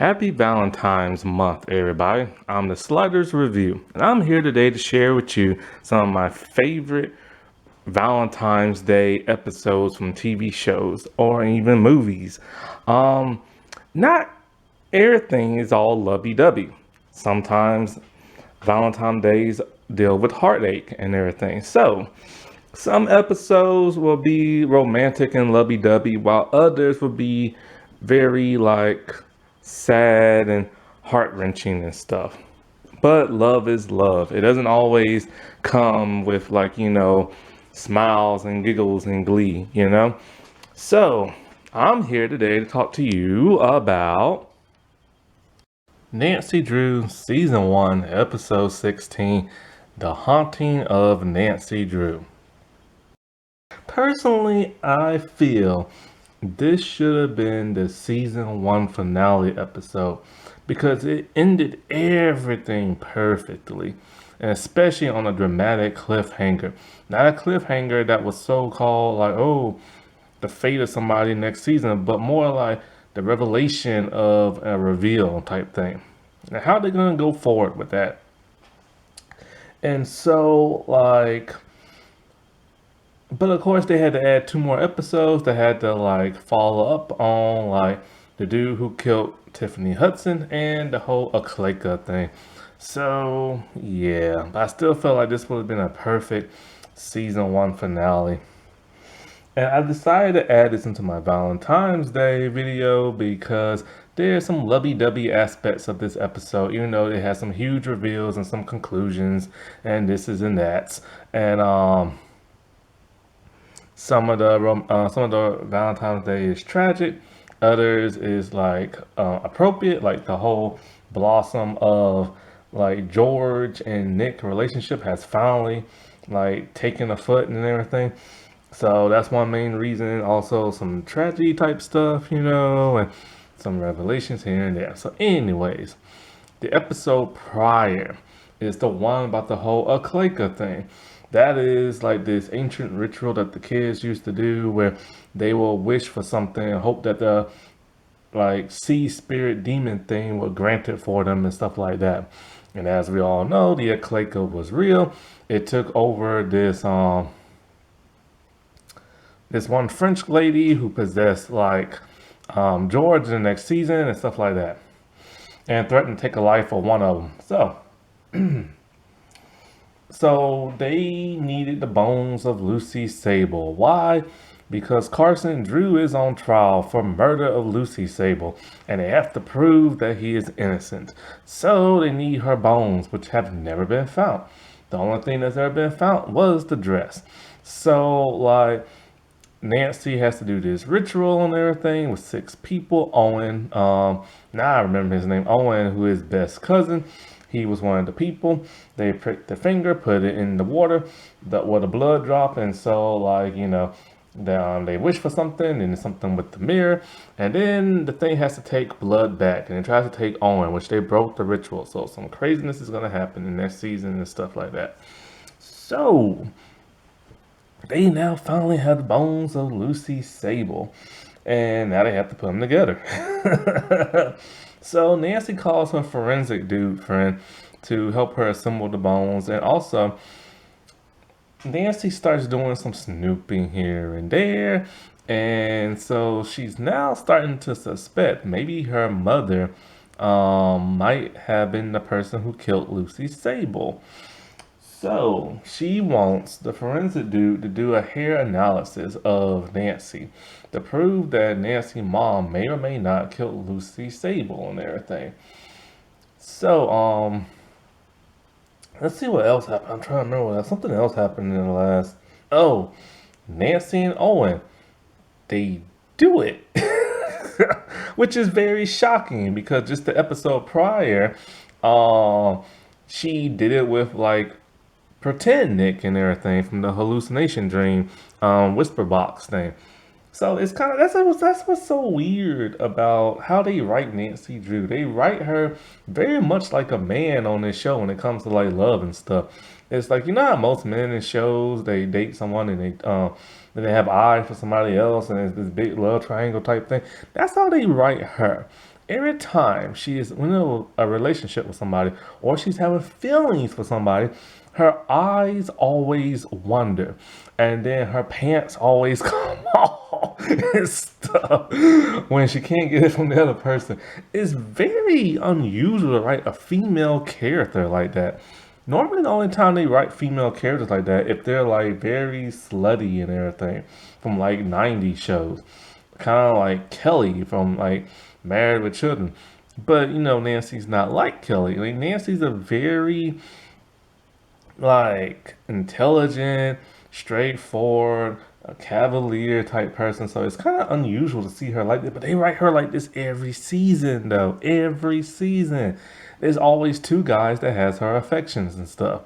Happy Valentine's month, everybody. I'm the Sliders Review, and I'm here today to share with you some of my favorite Valentine's Day episodes from TV shows or even movies. Um, Not everything is all lovey-dovey. Sometimes Valentine's Days deal with heartache and everything. So, some episodes will be romantic and lovey-dovey, while others will be very sad and heart-wrenching and stuff. But love is love. It doesn't always come with smiles and giggles and glee. So, I'm here today to talk to you about Nancy Drew Season 1, Episode 16, The Haunting of Nancy Drew. Personally, I feel this should have been the Season 1 finale episode because it ended everything perfectly, and especially on a dramatic cliffhanger. Not a cliffhanger that was so called like, oh, the fate of somebody next season, but more like the revelation of a reveal type thing. Now, how are they going to go forward with that? And so, but of course, they had to add two more episodes. They had to follow up on the dude who killed Tiffany Hudson and the whole Akleka thing. So yeah, but I still felt like this would have been a perfect season 1 finale. And I decided to add this into my Valentine's Day video because there's some lovey-dovey aspects of this episode, even though it has some huge reveals and some conclusions and this is and that's. And some of the Valentine's Day is tragic. Others is appropriate, like the whole blossom of George and Nick relationship has finally taken a foot and everything. So that's one main reason. Also some tragedy type stuff, and some revelations here and there. So anyways, the episode prior is the one about the whole Akleka thing. That is this ancient ritual that the kids used to do where they will wish for something and hope that the sea spirit demon thing will grant it for them and stuff like that. And as we all know, the Akleka was real. It took over this one French lady who possessed George in the next season and stuff like that, and threatened to take a life of one of them. So they needed the bones of Lucy Sable. Why? Because Carson Drew is on trial for murder of Lucy Sable, and they have to prove that he is innocent. So they need her bones, which have never been found. The only thing that's ever been found was the dress. So Nancy has to do this ritual and everything with 6 people. Owen, now I remember his name, Owen, who is best cousin. He was one of the people. They pricked the finger, put it in the water, where the blood dropped, and so they wish for something, and something with the mirror, and then the thing has to take blood back, and it tries to take Owen, which they broke the ritual. So some craziness is gonna happen in next season and stuff like that. So they now finally have the bones of Lucy Sable, and now they have to put them together. So Nancy calls her forensic dude friend to help her assemble the bones, and also Nancy starts doing some snooping here and there, and so she's now starting to suspect maybe her mother might have been the person who killed Lucy Sable. So she wants the forensic dude to do a hair analysis of Nancy to prove that Nancy's mom may or may not kill Lucy Sable and everything. So let's see what else happened. I'm trying to remember something else happened in the last. Oh, Nancy and Owen, they do it, which is very shocking because just the episode prior, she did it with pretend Nick and everything from the hallucination dream whisper box thing. So it's kind of that's what's so weird about how they write Nancy Drew. They write her very much like a man on this show when it comes to love and stuff. It's how most men in shows they date someone and they have eyes for somebody else and it's this big love triangle type thing. That's how they write her. Every time she is in a relationship with somebody or she's having feelings for somebody, her eyes always wander, and then her pants always come off and stuff when she can't get it from the other person. It's very unusual to write a female character like that. Normally, the only time they write female characters like that if they're like very slutty and everything from like 90s shows, kind of like Kelly from like Married with Children. But Nancy's not like Kelly. Like Nancy's a very like intelligent, straightforward, a cavalier type person. So it's kind of unusual to see her like that. But they write her like this every season, though. Every season, there's always two guys that has her affections and stuff.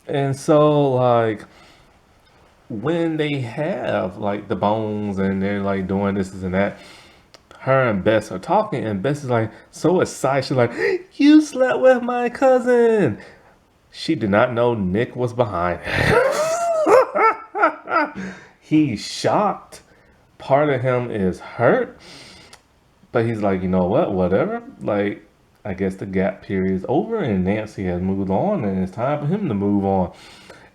And so like when they have like the bones and they're like doing this and that, her and Bess are talking, and Bess is like so excited. She's like, "You slept with my cousin." She did not know Nick was behind. He's shocked. Part of him is hurt, but he's like, you know what? Whatever. Like, I guess the gap period is over, and Nancy has moved on, and it's time for him to move on.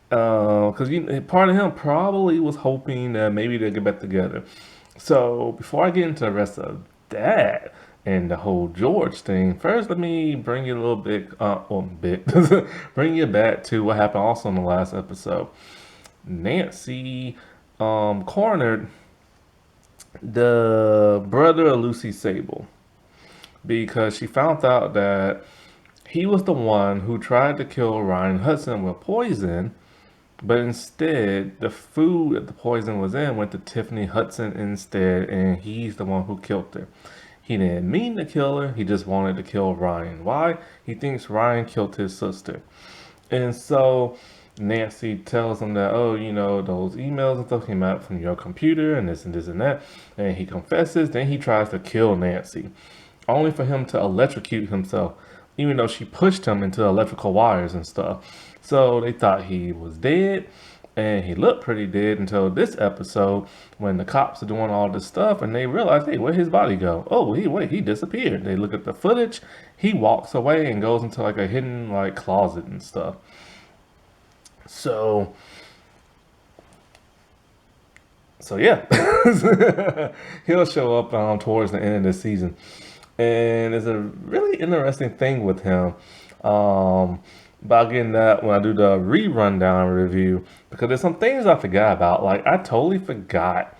Because part of him probably was hoping that maybe they'll get back together. So before I get into the rest of that and the whole George thing, first let me bring you a little bit, bring you back to what happened also in the last episode. Nancy cornered the brother of Lucy Sable because she found out that he was the one who tried to kill Ryan Hudson with poison, but instead, the food that the poison was in went to Tiffany Hudson instead, and he's the one who killed her. He didn't mean to kill her, he just wanted to kill Ryan. Why? He thinks Ryan killed his sister. And so Nancy tells him that, oh, those emails and stuff came out from your computer and this and this and that. And he confesses, then he tries to kill Nancy, only for him to electrocute himself, even though she pushed him into electrical wires and stuff. So they thought he was dead, and he looked pretty dead until this episode when the cops are doing all this stuff and they realize, hey, where'd his body go? Oh, he disappeared. They look at the footage, he walks away and goes into like a hidden like closet and stuff. So yeah, he'll show up towards the end of the season, and it's a really interesting thing with him. But I'll get in that when I do the rerundown review because there's some things I forgot about. Like I totally forgot.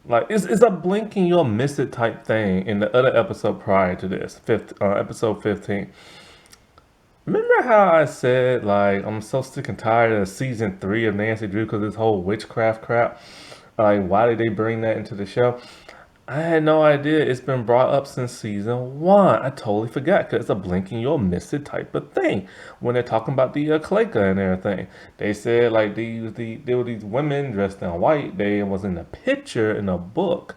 Like it's a blink and you'll miss it type thing in the other episode prior to this, episode 15. Remember how I said like I'm so sick and tired of season 3 of Nancy Drew because this whole witchcraft crap. Like why did they bring that into the show? I had no idea it's been brought up since season 1. I totally forgot because it's a blink and you'll miss it type of thing. When they're talking about the Clayca and everything, they said like there were these women dressed in white. They was in a picture in a book,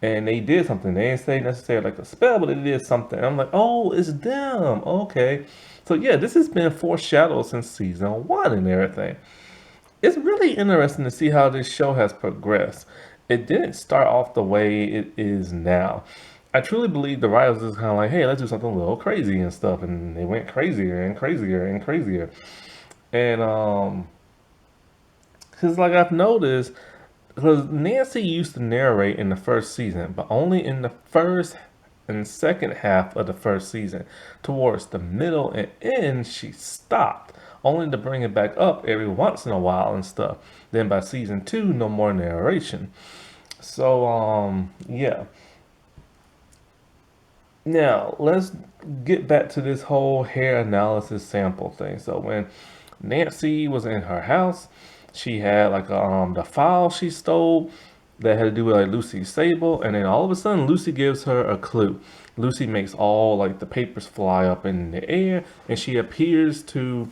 and they did something. They didn't say necessarily like a spell, but they did something. I'm like, oh, it's them. Okay, so yeah, this has been foreshadowed since season 1 and everything. It's really interesting to see how this show has progressed. It didn't start off the way it is now. I truly believe the writers was kind of like, hey, let's do something a little crazy and stuff, and they went crazier and crazier and crazier. And because like I've noticed, because Nancy used to narrate in the first season, but only in the first and second half of the first season. Towards the middle and end, she stopped, only to bring it back up every once in a while and stuff. Then by season 2, no more narration. So yeah. Now let's get back to this whole hair analysis sample thing. So when Nancy was in her house, she had like the file she stole that had to do with like Lucy Sable, and then all of a sudden Lucy gives her a clue. Lucy makes all like the papers fly up in the air, and she appears to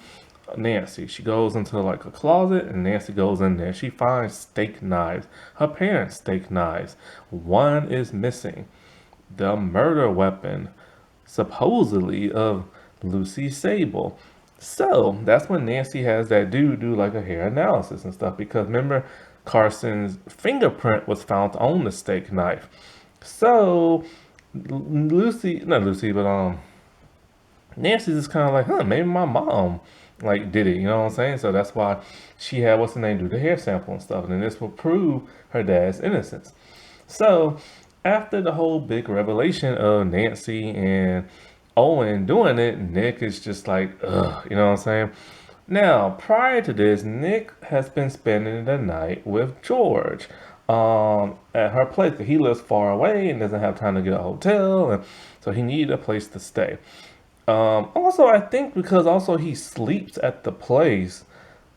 Nancy. She goes into like a closet, and Nancy goes in there. She finds steak knives, her parents' steak knives. One is missing. The murder weapon, supposedly of Lucy Sable. So that's when Nancy has that dude do like a hair analysis and stuff, because remember Carson's fingerprint was found on the steak knife. So Lucy, not Lucy, but Nancy's just kind of like, huh, maybe my mom like did it, you know what I'm saying? So that's why she had what's the name do the hair sample and stuff, and then this will prove her dad's innocence. So after the whole big revelation of Nancy and Owen doing it, Nick is just like, ugh, you know what I'm saying? Now, prior to this, Nick has been spending the night with George at her place. He lives far away and doesn't have time to get a hotel, and so he needed a place to stay. Also, I think because also he sleeps at the place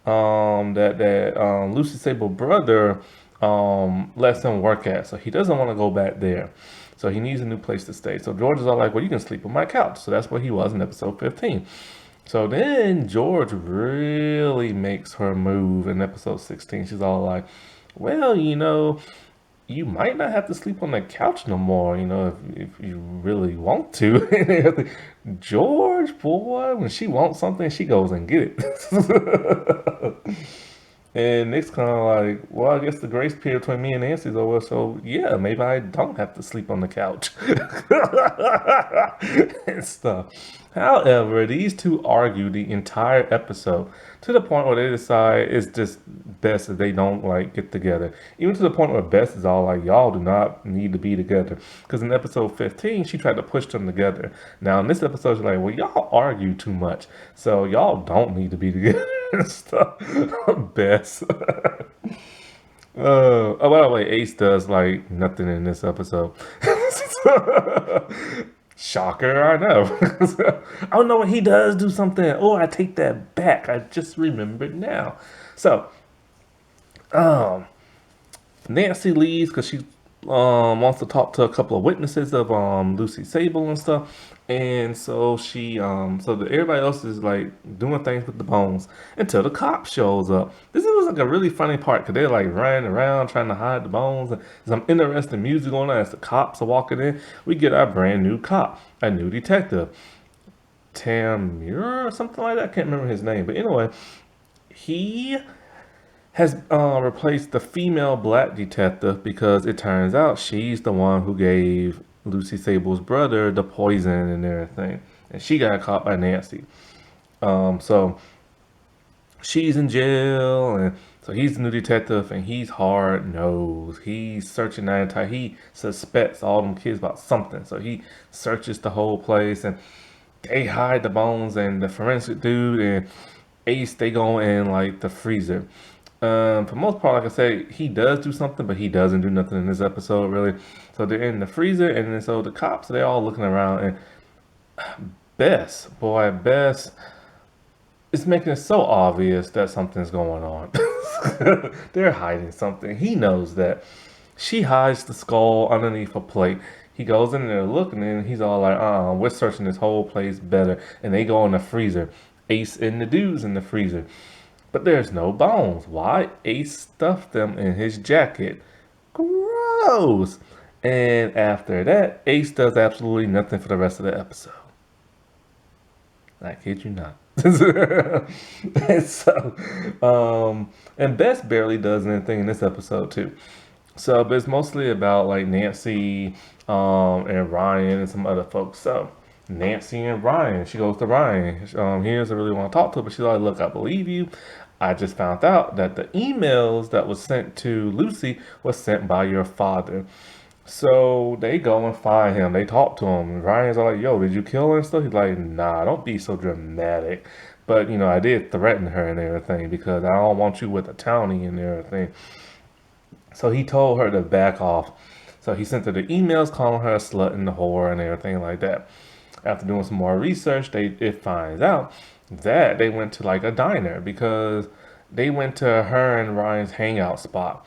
that Lucy Sable brother lets him work at, so he doesn't want to go back there. So he needs a new place to stay. So George is all like, "Well, you can sleep on my couch." So that's where he was in episode 15. So then George really makes her move in episode 16. She's all like, "Well, you might not have to sleep on the couch no more, if you really want to." And everything. George, boy, when she wants something, she goes and get it. And Nick's kind of like, well, I guess the grace period between me and Nancy's over, so yeah, maybe I don't have to sleep on the couch and stuff. However, these two argue the entire episode to the point where they decide it's just best that they don't like get together. Even to the point where Bess is all like, y'all do not need to be together. Because in episode 15, she tried to push them together. Now in this episode, she's like, well, y'all argue too much, so y'all don't need to be together and stuff. Bess. Oh, by the way, Ace does like nothing in this episode. Shocker, I know. I don't know what he does do something. Oh, I take that back. I just remembered now. So, um, Nancy leaves because she wants to talk to a couple of witnesses of Lucy Sable and stuff. And so everybody else is like doing things with the bones until the cop shows up. This was like a really funny part because they're like running around trying to hide the bones. And some interesting music going on as the cops are walking in. We get our brand new cop, a new detective, Tam Muir or something like that. I can't remember his name, but anyway, he has replaced the female black detective because it turns out she's the one who gave Lucy Sable's brother the poison and everything. And she got caught by Nancy. So she's in jail, and so he's the new detective, and he's hard nosed. He's searching that entire. He suspects all them kids about something, so he searches the whole place, and they hide the bones, and the forensic dude and Ace they go in like the freezer. For most part, like I said, he does do something, but he doesn't do nothing in this episode really. So they're in the freezer, and then so the cops they're all looking around, and Bess is making it so obvious that something's going on. They're hiding something. He knows that. She hides the skull underneath a plate. He goes in there looking, and he's all like, we're searching this whole place better. And they go in the freezer. Ace and the dudes in the freezer. But there's no bones. Why? Ace stuffed them in his jacket. Gross. And after that, Ace does absolutely nothing for the rest of the episode. I kid you not. And so, and Bess barely does anything in this episode too. So, but it's mostly about like Nancy, and Ryan and some other folks. So, Nancy and Ryan, she goes to Ryan. He doesn't really want to talk to her, but she's like, "Look, I believe you. I just found out that the emails that was sent to Lucy was sent by your father." So they go and find him. They talk to him. And Ryan's all like, "Yo, did you kill her and stuff?" He's like, "Nah, don't be so dramatic. But, I did threaten her and everything because I don't want you with a townie and everything." So he told her to back off. So he sent her the emails calling her a slut and a whore and everything like that. After doing some more research, it finds out that they went to like a diner because they went to her and Ryan's hangout spot.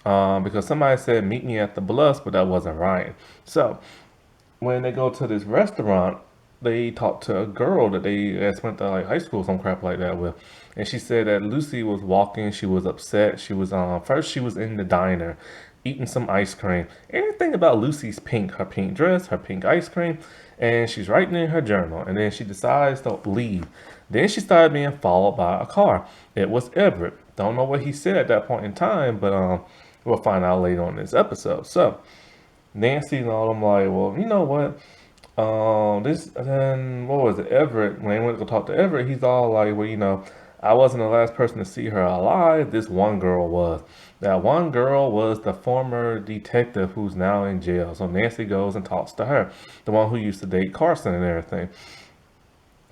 Because somebody said, "Meet me at the Bluffs," but that wasn't Ryan. So when they go to this restaurant, they talk to a girl that they just went to like high school, some crap like that with, and she said that Lucy was walking. She was upset. She was first she was in the diner, eating some ice cream. Everything about Lucy's pink, her pink dress, her pink ice cream, and she's writing in her journal. And then she decides to leave. Then she started being followed by a car. It was Everett. Don't know what he said at that point in time, but we'll find out later on in this episode. So Nancy and all them like, well, you know what? This then what was it? Everett. When they went to go talk to Everett, he's all like, well, I wasn't the last person to see her alive. This one girl was. That one girl was the former detective who's now in jail. So Nancy goes and talks to her, the one who used to date Carson and everything,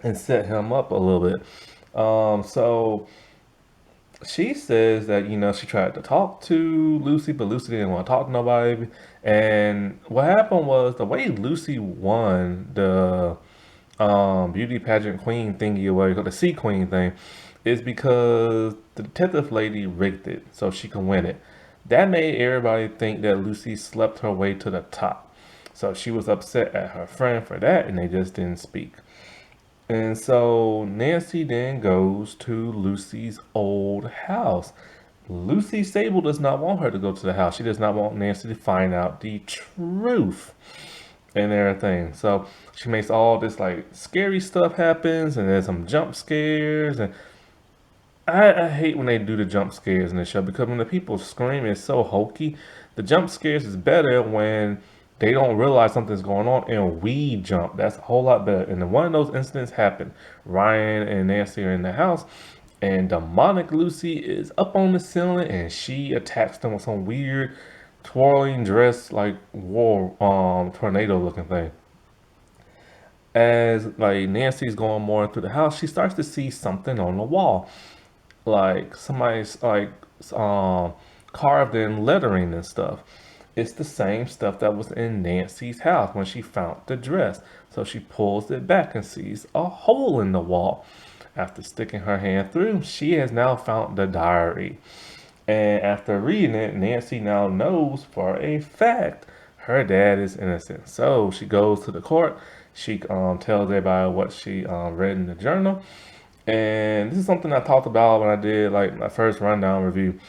and set him up a little bit. So she says that she tried to talk to Lucy, but Lucy didn't want to talk to nobody. And what happened was the way Lucy won the beauty pageant queen thingy, or what you call the sea queen thing, is because the detective lady rigged it so she can win it. That made everybody think that Lucy slept her way to the top. So she was upset at her friend for that, and they just didn't speak. And so Nancy then goes to Lucy's old house. Lucy Sable does not want her to go to the house. She does not want Nancy to find out the truth and everything. So she makes all this like scary stuff happens, and there's some jump scares, and I hate when they do the jump scares in the show because when the people scream, it's so hokey. The jump scares is better when they don't realize something's going on and we jump. That's a whole lot better. And then one of those incidents happened. Ryan and Nancy are in the house, and demonic Lucy is up on the ceiling, and she attacks them with some weird twirling dress like war tornado looking thing. As like Nancy's going more through the house, she starts to see something on the wall, like somebody's like um carved in lettering and stuff. It's the same stuff that was in Nancy's house when she found the dress. So she pulls it back and sees a hole in the wall. After sticking her hand through, she has now found the diary. And after reading it, Nancy now knows for a fact her dad is innocent. So she goes to the court. She tells everybody what she read in the journal. And this is something I talked about when I did like my first rundown review.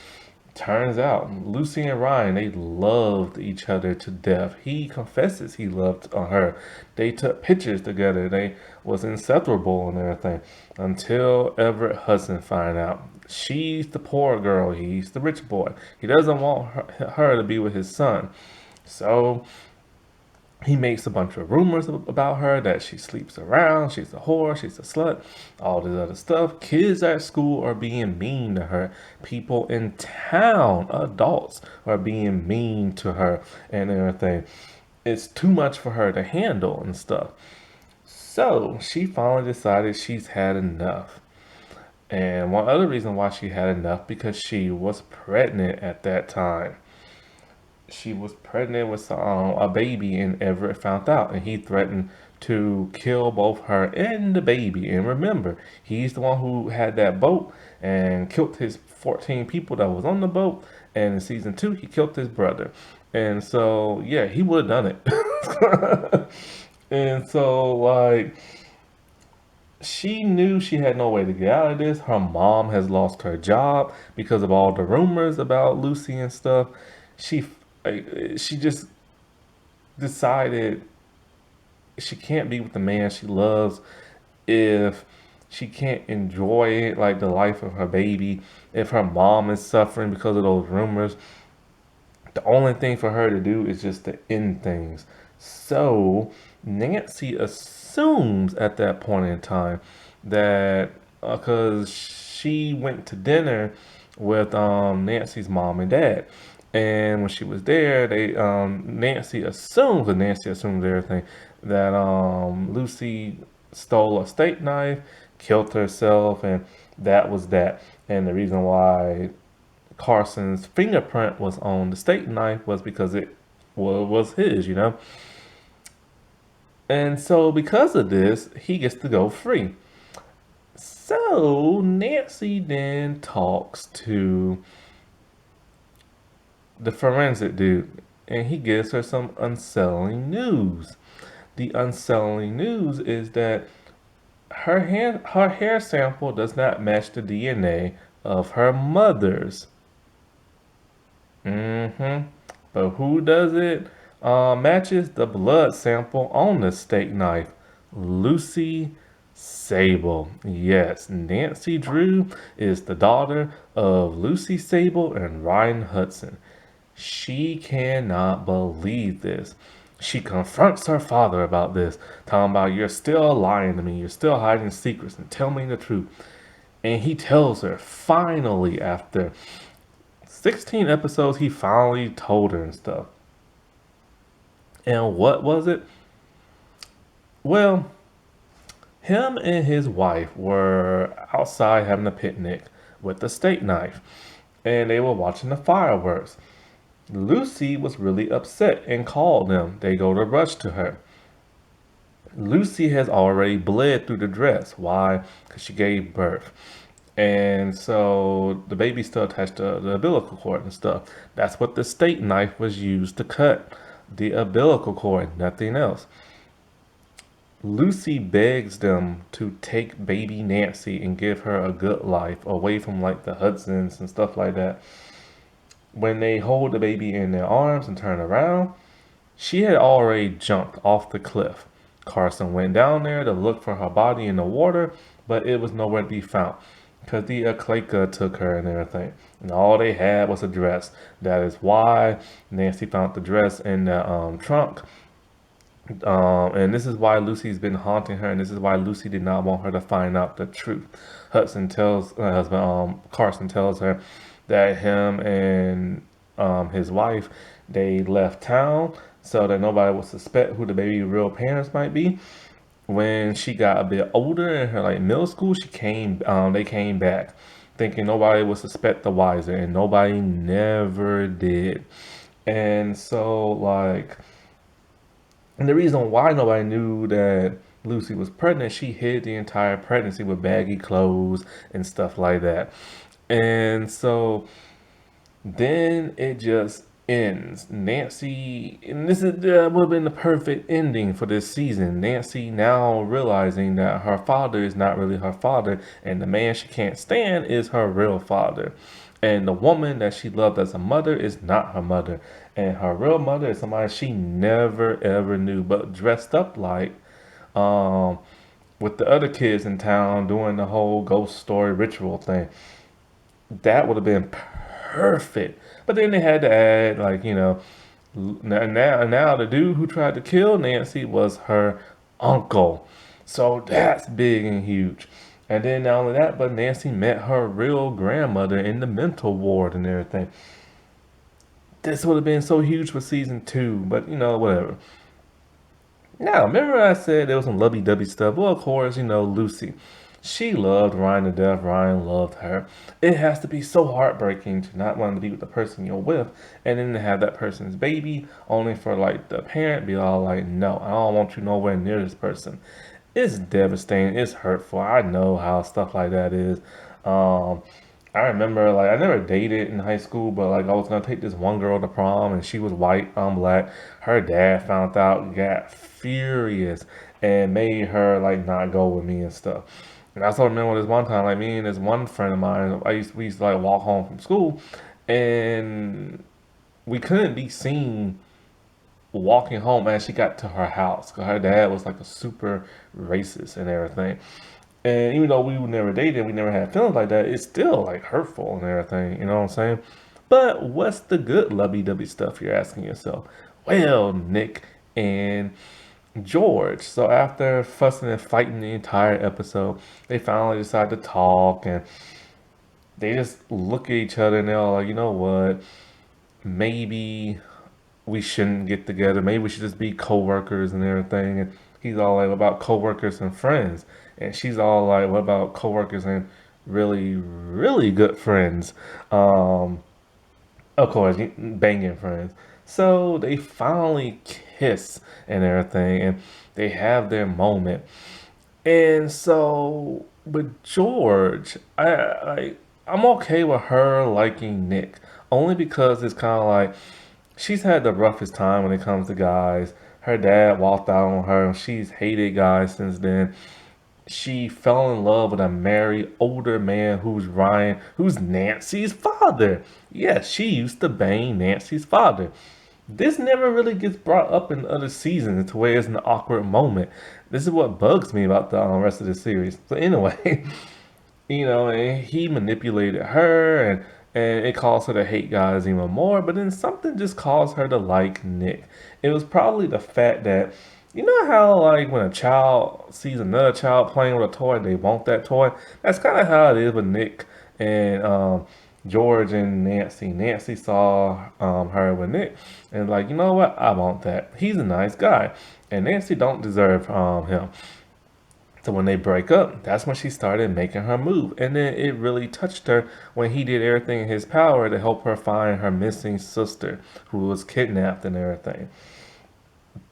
Turns out Lucy and Ryan, they loved each other to death. He confesses he loved her. They took pictures together. They was inseparable and everything until Everett Hudson find out. She's the poor girl. He's the rich boy. He doesn't want her to be with his son. So he makes a bunch of rumors about her that she sleeps around, she's a whore, she's a slut, all this other stuff. Kids at school are being mean to her. People in town, adults, are being mean to her and everything. It's too much for her to handle and stuff. So she finally decided she's had enough. And one other reason why she had enough because she was pregnant at that time. She was pregnant with a baby, and Everett found out, and he threatened to kill both her and the baby. And remember, he's the one who had that boat and killed his 14 people that was on the boat. And in season 2, he killed his brother. And so, yeah, he would have done it. And so, like, she knew she had no way to get out of this. Her mom has lost her job because of all the rumors about Lucy and stuff. She she just decided she can't be with the man she loves if she can't enjoy it, like the life of her baby. If her mom is suffering because of those rumors, the only thing for her to do is just to end things. So Nancy assumes at that point in time that because she went to dinner with Nancy's mom and dad, and when she was there, they Nancy assumes, and Nancy assumes everything, that Lucy stole a steak knife, killed herself, and that was that. And the reason why Carson's fingerprint was on the steak knife was because it was his. And so because of this, he gets to go free. So Nancy then talks to the forensic dude, and he gives her some unsettling news. The unsettling news is that her hair sample does not match the DNA of her mother's. But who does it matches the blood sample on the steak knife? Lucy Sable. Yes, Nancy Drew is the daughter of Lucy Sable and Ryan Hudson. She cannot believe this. She confronts her father about this, talking about, you're still lying to me, you're still hiding secrets, and tell me the truth. And he tells her, finally, after 16 episodes, he finally told her and stuff. And what was it? Well, him and his wife were outside having a picnic with a steak knife, and they were watching the fireworks. Lucy was really upset and called them. They go to rush to her. Lucy has already bled through the dress. Why? Because she gave birth. And so the baby's still attached to the umbilical cord and stuff. That's what the steak knife was used to cut, the umbilical cord, nothing else. Lucy begs them to take baby Nancy and give her a good life away from like the Hudsons and stuff like that. When they hold the baby in their arms and turn around, she had already jumped off the cliff. Carson went down there to look for her body in the water, but it was nowhere to be found because the Clayca took her and everything. And all they had was a dress. That is why Nancy found the dress in the trunk. And this is why Lucy's been haunting her, and this is why Lucy did not want her to find out the truth. Carson tells her that him and his wife, they left town so that nobody would suspect who the baby real parents might be. When she got a bit older in her like middle school, they came back thinking nobody would suspect the wiser, and nobody never did. And so like, and the reason why nobody knew that Lucy was pregnant, she hid the entire pregnancy with baggy clothes and stuff like that. And so then it just ends. Nancy, and this is would have been the perfect ending for this season. Nancy now realizing that her father is not really her father, and the man she can't stand is her real father. And the woman that she loved as a mother is not her mother. And her real mother is somebody she never ever knew, but dressed up like um, with the other kids in town doing the whole ghost story ritual thing. That would have been perfect. But then they had to add, like, now the dude who tried to kill Nancy was her uncle. So that's big and huge. And then not only that, but Nancy met her real grandmother in the mental ward and everything. This would have been so huge for season 2, but whatever. Now, remember I said there was some lovey-dovey stuff? Well, of course, Lucy. She loved Ryan to death. Ryan loved her. It has to be so heartbreaking to not want to be with the person you're with, and then to have that person's baby, only for like the parent be all like, no, I don't want you nowhere near this person. It's devastating. It's hurtful. I know how stuff like that is. Um, I remember like I never dated in high school, but like I was gonna take this one girl to prom, and she was white, I'm black. Her dad found out, got furious, and made her like not go with me and stuff. And I still remember this one time, like me and this one friend of mine, we used to like walk home from school, and we couldn't be seen walking home as she got to her house because her dad was like a super racist and everything. And even though we never dated, we never had feelings like that, it's still like hurtful and everything, you know what I'm saying? But what's the good lovey-dovey stuff, you're asking yourself? Well, Nick and George. So after fussing and fighting the entire episode, they finally decide to talk, and they just look at each other and they're all like, you know what? Maybe we shouldn't get together. Maybe we should just be co-workers and everything. And he's all like, what about co-workers and friends? And she's all like, what about co-workers and really, really good friends? Of course, banging friends. So they finally kiss and everything, and they have their moment. And so, but George, I'm okay with her liking Nick, only because it's kind of like she's had the roughest time when it comes to guys. Her dad walked out on her, and she's hated guys since then. She fell in love with a married older man who's Nancy's father. Yes, she used to bang Nancy's father. This never really gets brought up in other seasons to where it's an awkward moment. This is what bugs me about the rest of the series. So anyway, and he manipulated her, and and it caused her to hate guys even more. But then something just caused her to like Nick. It was probably the fact that, you know how like when a child sees another child playing with a toy, they want that toy. That's kind of how it is with Nick and George and Nancy. Nancy saw her with Nick and like, you know what? I want that. He's a nice guy, and Nancy don't deserve him. So when they break up, that's when she started making her move. And then it really touched her when he did everything in his power to help her find her missing sister who was kidnapped and everything.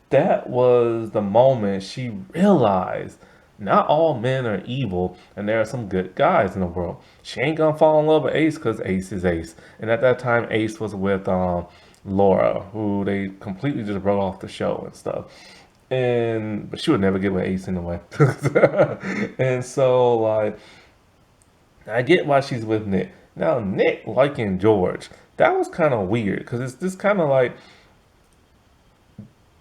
That was the moment she realized not all men are evil and there are some good guys in the world. She ain't gonna fall in love with Ace because Ace is Ace. And at that time, Ace was with Laura, who they completely just wrote off the show and stuff. But she would never get with Ace anyway. And so like I get why she's with Nick. Now Nick liking George, that was kind of weird because it's just kind of like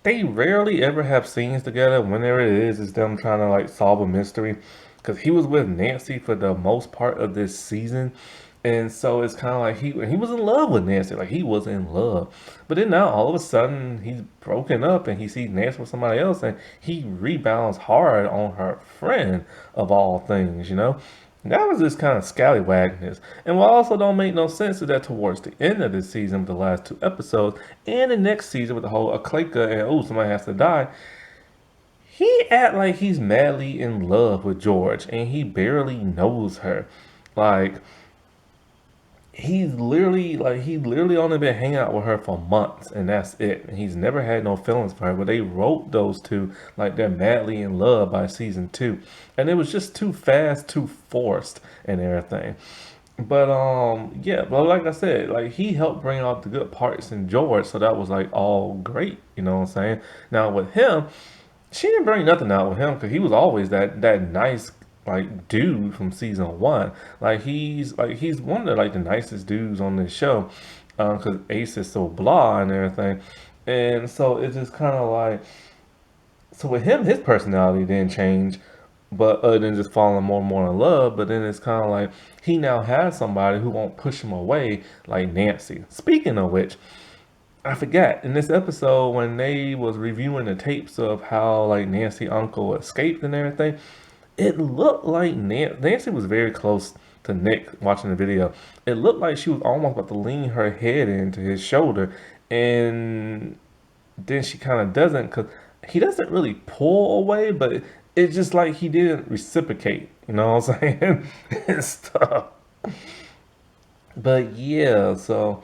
they rarely ever have scenes together. Whenever it is, it's them trying to like solve a mystery. Because he was with Nancy for the most part of this season, and so it's kind of like he was in love with Nancy, like he was in love. But then now all of a sudden he's broken up and he sees Nancy with somebody else, and he rebounds hard on her friend of all things, you know. That was just kind of scallywagness. And what also don't make no sense is that towards the end of the season, with the last two episodes, and the next season with the whole Akleka and oh somebody has to die, he act like he's madly in love with George and he barely knows her. Like he literally only been hanging out with her for months and that's it. And he's never had no feelings for her. But they wrote those two like they're madly in love by season two. And it was just too fast, too forced and everything. But yeah, but like I said, like he helped bring out the good parts in George, so that was like all great, you know what I'm saying? Now with him, she didn't bring nothing out with him because he was always that nice like dude from season one. He's one of the nicest dudes on this show because Ace is so blah and everything, and so it's just kind of like so with him his personality didn't change, but other than just falling more and more in love. But then it's kind of like he now has somebody who won't push him away like Nancy. Speaking of which, I forgot in this episode when they was reviewing the tapes of how like Nancy uncle escaped and everything, it looked like Nancy was very close to Nick watching the video. It looked like she was almost about to lean her head into his shoulder, and then she kind of doesn't because he doesn't really pull away, but it's just like he didn't reciprocate. You know what I'm saying? And stuff. But yeah, so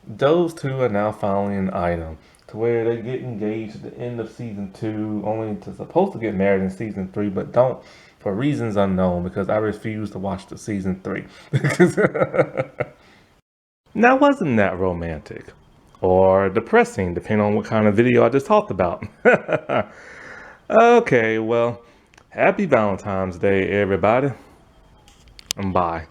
those two are now finally an item to where they get engaged at the end of season two, only to supposed to get married in season three, but don't for reasons unknown because I refuse to watch the season three. Now, wasn't that romantic? Or depressing, depending on what kind of video I just talked about. Okay, well, happy Valentine's Day, everybody. And bye.